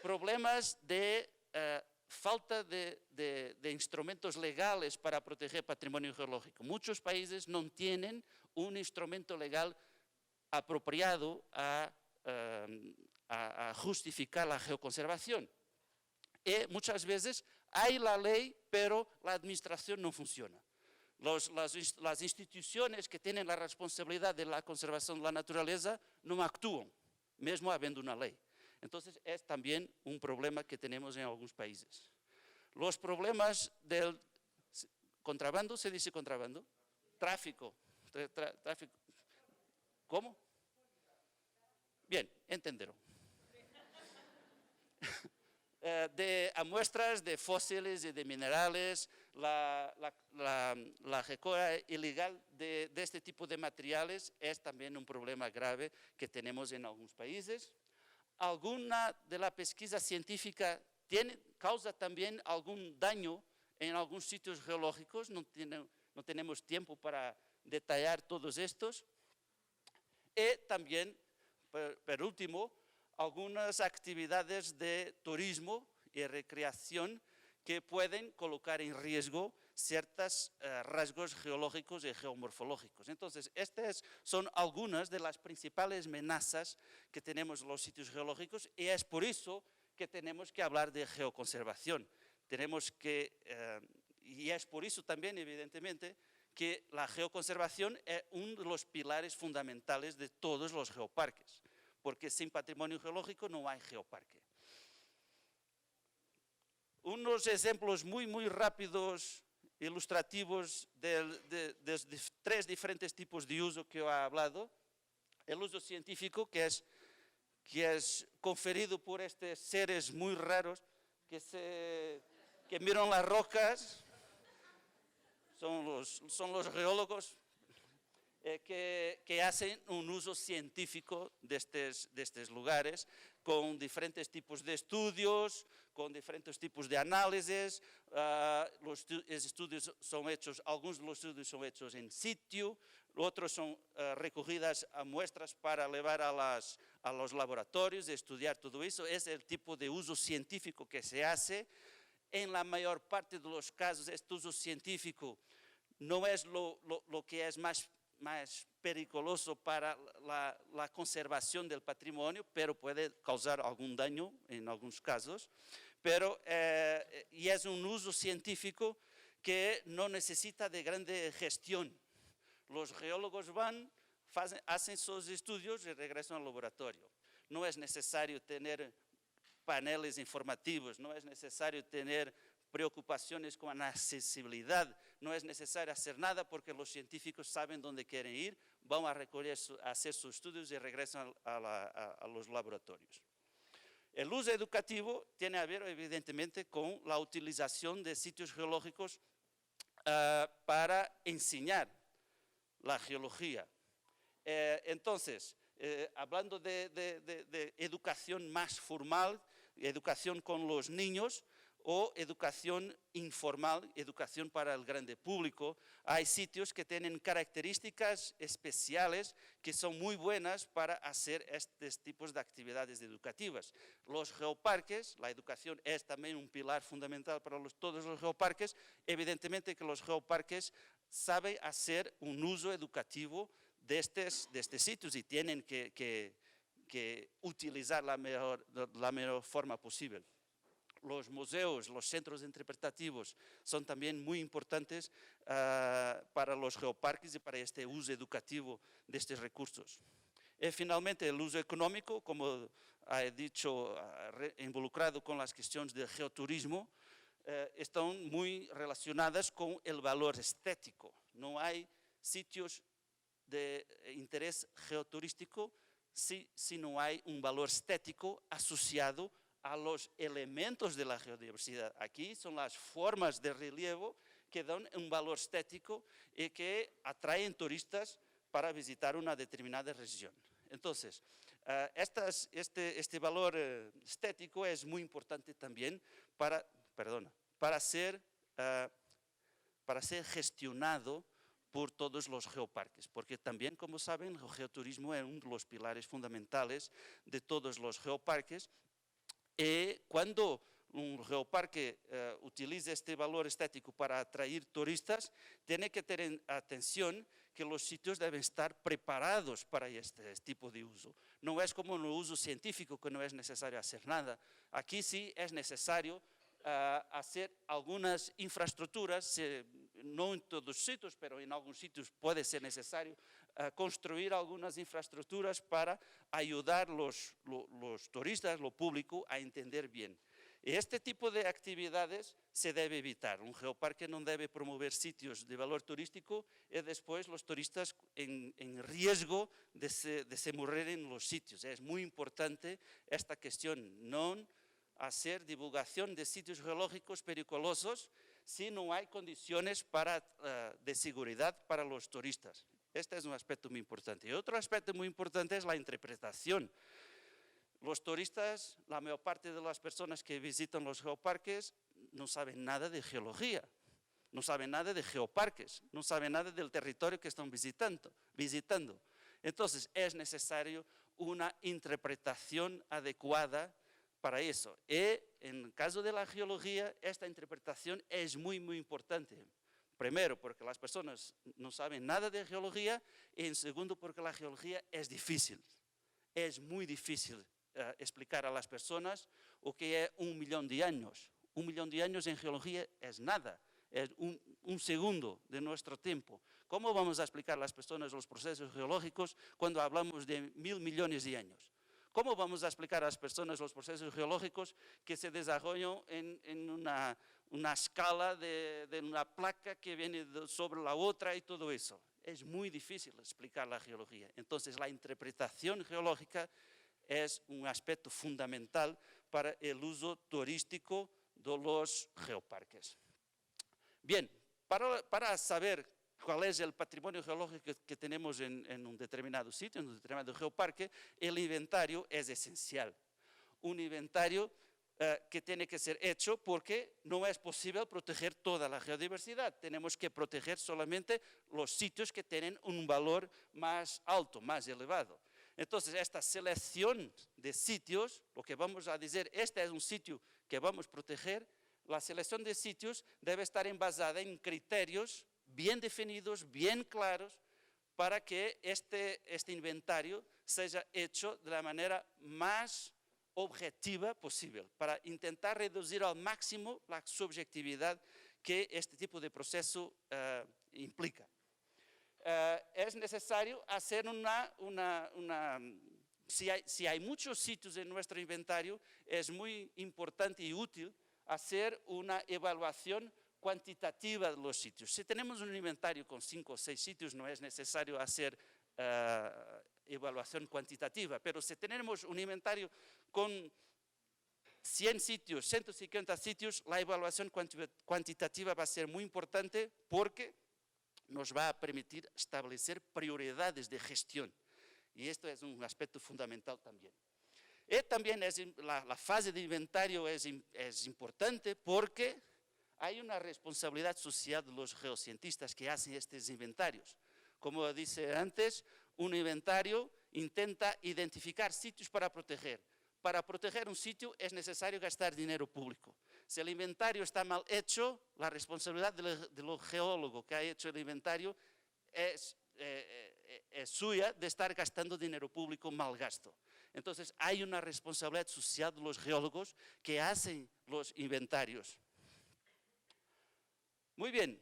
Problemas de falta de instrumentos legales para proteger patrimonio geológico. Muchos países no tienen un instrumento legal apropiado a justificar la geoconservación. Y muchas veces hay la ley, pero la administración no funciona. Las instituciones que tienen la responsabilidad de la conservación de la naturaleza no actúan, mesmo habiendo una ley. Entonces, es también un problema que tenemos en algunos países. Los problemas del contrabando, ¿se dice contrabando? Tráfico. Tráfico. ¿Cómo? Bien, entenderon. A muestras de fósiles y de minerales, la recogida ilegal de este tipo de materiales es también un problema grave que tenemos en algunos países. Alguna de la pesquisa científica causa también algún daño en algunos sitios geológicos, no tenemos tiempo para detallar todos estos. Y también, por último, algunas actividades de turismo y recreación que pueden colocar en riesgo ciertos rasgos geológicos y geomorfológicos. Entonces, estas son algunas de las principales amenazas que tenemos en los sitios geológicos y es por eso que tenemos que hablar de geoconservación. Y es por eso también, evidentemente, que la geoconservación es uno de los pilares fundamentales de todos los geoparques, porque sin patrimonio geológico no hay geoparque. Unos ejemplos muy rápidos, ilustrativos de tres diferentes tipos de uso que yo he hablado. El uso científico, que es conferido por estos seres muy raros que miran las rocas, son los geólogos que hacen un uso científico de estos lugares, con diferentes tipos de estudios, con diferentes tipos de análisis. Los estudios son hechos, algunos de los estudios son hechos en sitio, otros son recogidas a muestras para llevar a los laboratorios y estudiar todo eso. Es el tipo de uso científico que se hace. En la mayor parte de los casos, este uso científico no es lo que es más peligroso para la conservación del patrimonio, pero puede causar algún daño en algunos casos. Y es un uso científico que no necesita de grande gestión. Los geólogos hacen sus estudios y regresan al laboratorio. No es necesario tener paneles informativos, no es necesario tener preocupaciones con la accesibilidad, no es necesario hacer nada porque los científicos saben dónde quieren ir, van a hacer sus estudios y regresan a los laboratorios. El uso educativo tiene que ver evidentemente con la utilización de sitios geológicos para enseñar la geología. Entonces, hablando de educación más formal, educación con los niños o educación informal, educación para el grande público, hay sitios que tienen características especiales que son muy buenas para hacer estos tipos de actividades educativas. Los geoparques, la educación es también un pilar fundamental para todos los geoparques. Evidentemente que los geoparques saben hacer un uso educativo de estos sitios y tienen que utilizar la mejor forma posible. Los museos, los centros interpretativos son también muy importantes para los geoparques y para este uso educativo de estos recursos. Y finalmente el uso económico, como he dicho, involucrado con las cuestiones del geoturismo, están muy relacionadas con el valor estético. No hay sitios de interés geoturístico si no hay un valor estético asociado a los elementos de la geodiversidad. Aquí son las formas de relieve que dan un valor estético y que atraen turistas para visitar una determinada región. Entonces, este valor estético es muy importante también para ser gestionado por todos los geoparques, porque también, como saben, el geoturismo es uno de los pilares fundamentales de todos los geoparques Y cuando un geoparque utiliza este valor estético para atraer turistas, tiene que tener atención que los sitios deben estar preparados para este tipo de uso. No es como en el uso científico, que no es necesario hacer nada. Aquí sí es necesario hacer algunas infraestructuras, no en todos los sitios, pero en algunos sitios puede ser necesario construir algunas infraestructuras para ayudar los turistas, lo público, a entender bien. Y este tipo de actividades se debe evitar. Un geoparque no debe promover sitios de valor turístico y después los turistas en riesgo de se morir en los sitios. Es muy importante esta cuestión, no hacer divulgación de sitios geológicos periculosos si no hay condiciones de seguridad para los turistas. Este es un aspecto muy importante. Y otro aspecto muy importante es la interpretación. Los turistas, la mayor parte de las personas que visitan los geoparques no saben nada de geología, no saben nada de geoparques, no saben nada del territorio que están visitando. Entonces es necesario una interpretación adecuada para eso. Y en el caso de la geología, esta interpretación es muy, muy importante. Primero, porque las personas no saben nada de geología, y en segundo, porque la geología es difícil. Es muy difícil explicar a las personas o que es 1 millón de años. 1 millón de años en geología es nada, es un segundo de nuestro tiempo. ¿Cómo vamos a explicar a las personas los procesos geológicos cuando hablamos de 1.000 millones de años? ¿Cómo vamos a explicar a las personas los procesos geológicos que se desarrollan en una escala de una placa que viene sobre la otra y todo eso? Es muy difícil explicar la geología. Entonces, la interpretación geológica es un aspecto fundamental para el uso turístico de los geoparques. Bien, para saber cuál es el patrimonio geológico que tenemos en un determinado sitio, en un determinado geoparque, el inventario es esencial. Un inventario que tiene que ser hecho porque no es posible proteger toda la geodiversidad. Tenemos que proteger solamente los sitios que tienen un valor más alto, más elevado. Entonces, esta selección de sitios, lo que vamos a decir, este es un sitio que vamos a proteger, la selección de sitios debe estar basada en criterios bien definidos, bien claros, para que este inventario sea hecho de la manera más objetiva posible, para intentar reducir al máximo la subjetividad que este tipo de proceso implica. Es necesario hacer si hay muchos sitios en nuestro inventario, es muy importante y útil hacer una evaluación cuantitativa de los sitios. Si tenemos un inventario con 5 o 6 sitios, no es necesario hacer evaluación cuantitativa, pero si tenemos un inventario con 100 sitios, 150 sitios, la evaluación cuantitativa va a ser muy importante porque nos va a permitir establecer prioridades de gestión. Y esto es un aspecto fundamental también. Y también la fase de inventario es importante porque hay una responsabilidad social de los geocientistas que hacen estos inventarios. Como dice antes, un inventario intenta identificar sitios para proteger. Para proteger un sitio es necesario gastar dinero público. Si el inventario está mal hecho, la responsabilidad del geólogo que ha hecho el inventario es suya de estar gastando dinero público mal gasto. Entonces, hay una responsabilidad social de los geólogos que hacen los inventarios. Muy bien.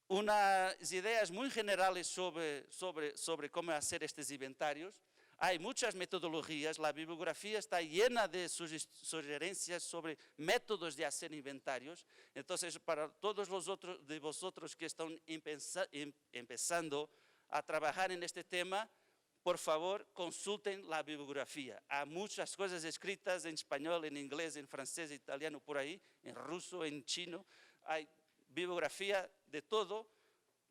Unas ideas muy generales sobre cómo hacer estos inventarios. Hay muchas metodologías, la bibliografía está llena de sugerencias sobre métodos de hacer inventarios. Entonces, para todos los otros de vosotros que están empezando a trabajar en este tema, por favor, consulten la bibliografía. Hay muchas cosas escritas en español, en inglés, en francés, en italiano, por ahí, en ruso, en chino. Hay bibliografía de todo.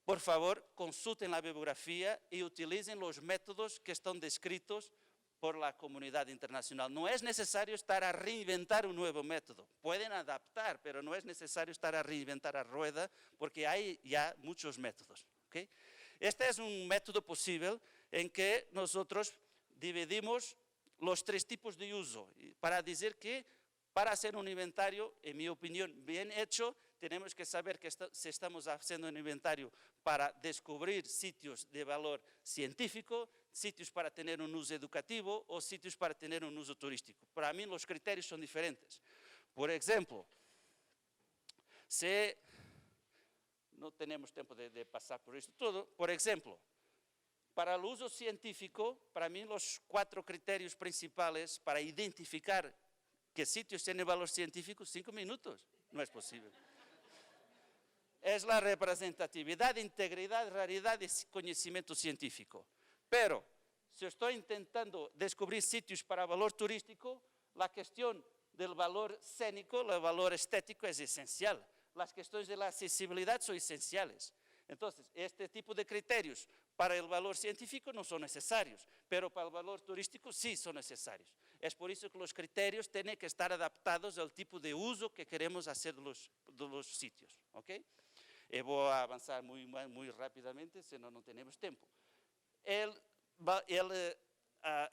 Por favor, consulten la bibliografía y utilicen los métodos que están descritos por la comunidad internacional. No es necesario estar a reinventar un nuevo método. Pueden adaptar, pero no es necesario estar a reinventar a rueda porque hay ya muchos métodos. ¿Okay? Este es un método posible en que nosotros dividimos los tres tipos de uso, para decir que para hacer un inventario, en mi opinión, bien hecho, tenemos que saber que si estamos haciendo un inventario para descubrir sitios de valor científico, sitios para tener un uso educativo o sitios para tener un uso turístico. Para mí los criterios son diferentes. Por ejemplo, si no tenemos tiempo de pasar por esto todo, por ejemplo, para el uso científico, para mí los 4 criterios principales para identificar qué sitios tienen valor científico, 5 minutos, no es posible. Es la representatividad, integridad, raridad y conocimiento científico. Pero, si estoy intentando descubrir sitios para valor turístico, la cuestión del valor escénico, el valor estético es esencial. Las cuestiones de la accesibilidad son esenciales. Entonces, este tipo de criterios para el valor científico no son necesarios, pero para el valor turístico sí son necesarios. Es por eso que los criterios tienen que estar adaptados al tipo de uso que queremos hacer de los sitios. ¿Okay? Voy a avanzar muy rápidamente, si no, no tenemos tiempo.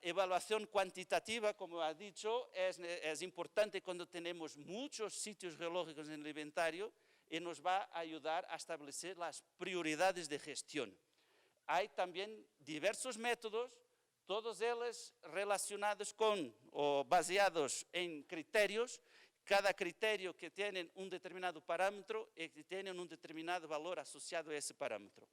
Evaluación cuantitativa, como ha dicho, es importante cuando tenemos muchos sitios geológicos en el inventario y nos va a ayudar a establecer las prioridades de gestión. Hay también diversos métodos, todos ellos relacionados con o basados en criterios, cada criterio que tiene un determinado parámetro y que tiene un determinado valor asociado a ese parámetro.